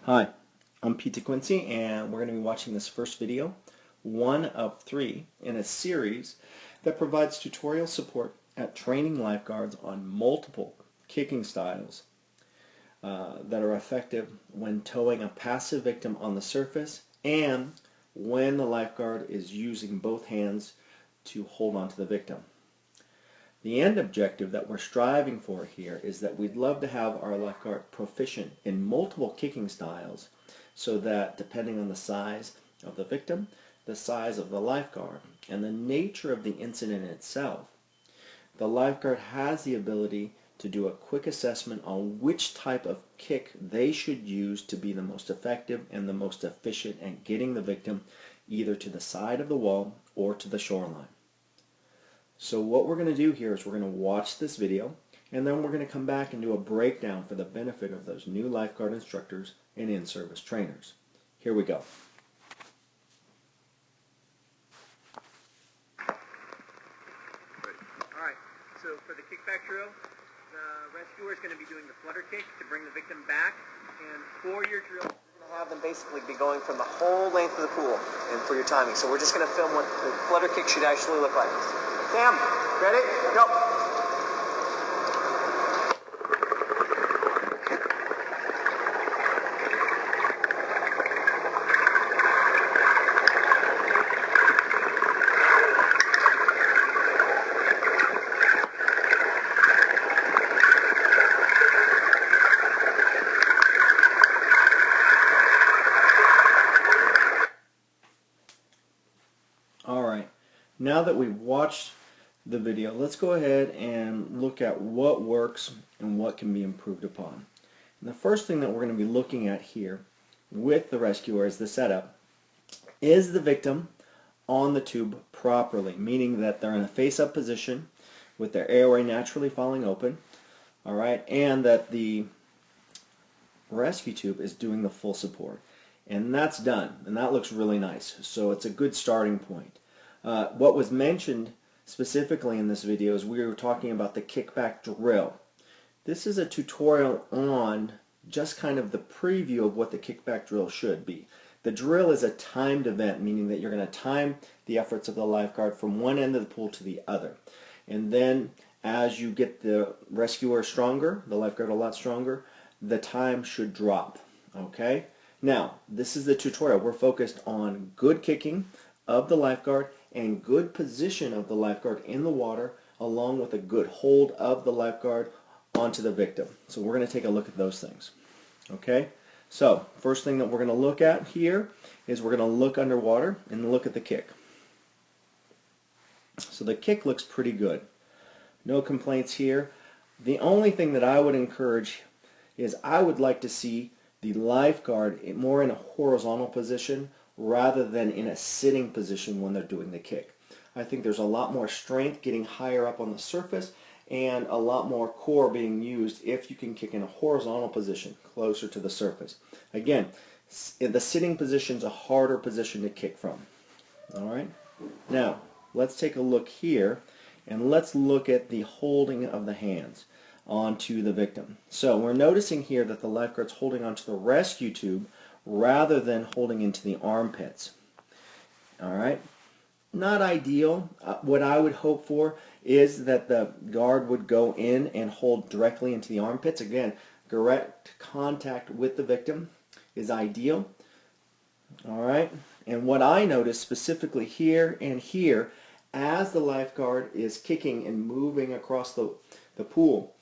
Hi, I'm DeQuincy, and we're going to be watching this first video, one of 3 in a series that provides tutorial support at training lifeguards on multiple kicking styles that are effective when towing a passive victim on the surface and when the lifeguard is using both hands to hold onto the victim. The end objective that we're striving for here is that we'd love to have our lifeguard proficient in multiple kicking styles so that depending on the size of the victim, the size of the lifeguard, and the nature of the incident itself, the lifeguard has the ability to do a quick assessment on which type of kick they should use to be the most effective and the most efficient at getting the victim either to the side of the wall or to the shoreline. So what we're going to do here is we're going to watch this video, and then we're going to come back and do a breakdown for the benefit of those new lifeguard instructors and in-service trainers. Here we go. Alright, so for the kickback drill, the rescuer is going to be doing the flutter kick to bring the victim back, and for your drill, you're going to have them basically be going from the whole length of the pool and for your timing. So we're just going to film what the flutter kick should actually look like. Sam, ready? Go. Alright, now that we've watched the video, let's go ahead and look at what works and what can be improved upon. And the first thing that we're going to be looking at here with the rescuer is the setup. Is the victim on the tube properly, meaning that they're in a face-up position with their airway naturally falling open, alright, and that the rescue tube is doing the full support. And that's done, and that looks really nice, so it's a good starting point. What was mentioned specifically in this video is we were talking about the kickback drill. This is a tutorial on just kind of the preview of what the kickback drill should be. The drill is a timed event, meaning that you're going to time the efforts of the lifeguard from one end of the pool to the other. And then as you get the rescuer stronger, the lifeguard a lot stronger, the time should drop. Okay? Now, this is the tutorial. We're focused on good kicking of the lifeguard and good position of the lifeguard in the water, along with a good hold of the lifeguard onto the victim. So we're going to take a look at those things. Okay? So, first thing that we're going to look at here is we're going to look underwater and look at the kick. So the kick looks pretty good. No complaints here. The only thing that I would encourage is I would like to see the lifeguard more in a horizontal position rather than in a sitting position when they're doing the kick. I think there's a lot more strength getting higher up on the surface and a lot more core being used if you can kick in a horizontal position closer to the surface. Again, the sitting position is a harder position to kick from. Alright? Now, let's take a look here and let's look at the holding of the hands onto the victim. So we're noticing here that the lifeguard's holding onto the rescue tube rather than holding into the armpits. Alright? Not ideal. What I would hope for is that the guard would go in and hold directly into the armpits. Again, direct contact with the victim is ideal. Alright? And what I notice specifically here and here, as the lifeguard is kicking and moving across the pool,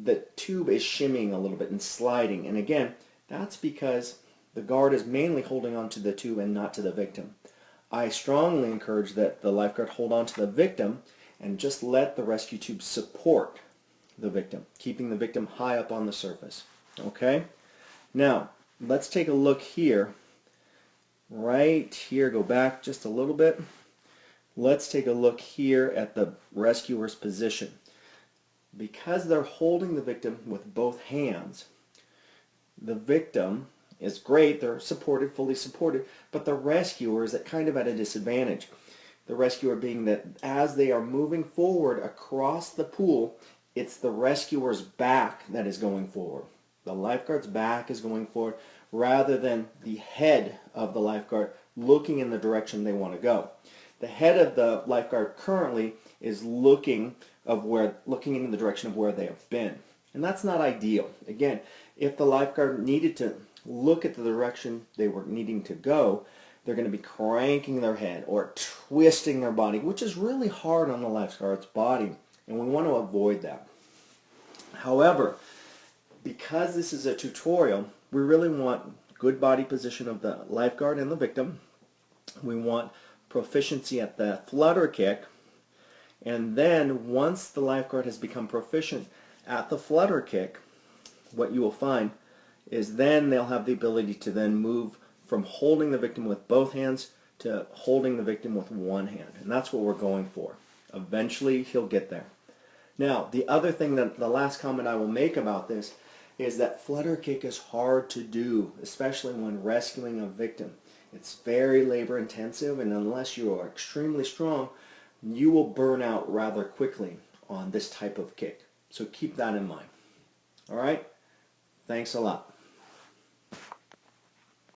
the tube is shimmying a little bit and sliding. And again, that's because the guard is mainly holding onto the tube and not to the victim. I strongly encourage that the lifeguard hold on to the victim and just let the rescue tube support the victim, keeping the victim high up on the surface. Okay? Now, let's take a look here. Right here, go back just a little bit. Let's take a look here at the rescuer's position. Because they're holding the victim with both hands, the victim is great, they're supported, fully supported, but the rescuer is kind of at a disadvantage. The rescuer being that as they are moving forward across the pool, it's the rescuer's back that is going forward. The lifeguard's back is going forward rather than the head of the lifeguard looking in the direction they want to go. The head of the lifeguard currently is looking in the direction of where they have been. And that's not ideal. Again, if the lifeguard needed to look at the direction they were needing to go, they're going to be cranking their head or twisting their body, which is really hard on the lifeguard's body, and we want to avoid that. However, because this is a tutorial, we really want good body position of the lifeguard and the victim. We want proficiency at the flutter kick, and then once the lifeguard has become proficient at the flutter kick, what you will find is then they'll have the ability to then move from holding the victim with both hands to holding the victim with one hand. And that's what we're going for. Eventually, he'll get there. Now, the other thing, that the last comment I will make about this is that flutter kick is hard to do, especially when rescuing a victim. It's very labor intensive, and unless you are extremely strong, you will burn out rather quickly on this type of kick. So keep that in mind. All right? Thanks a lot.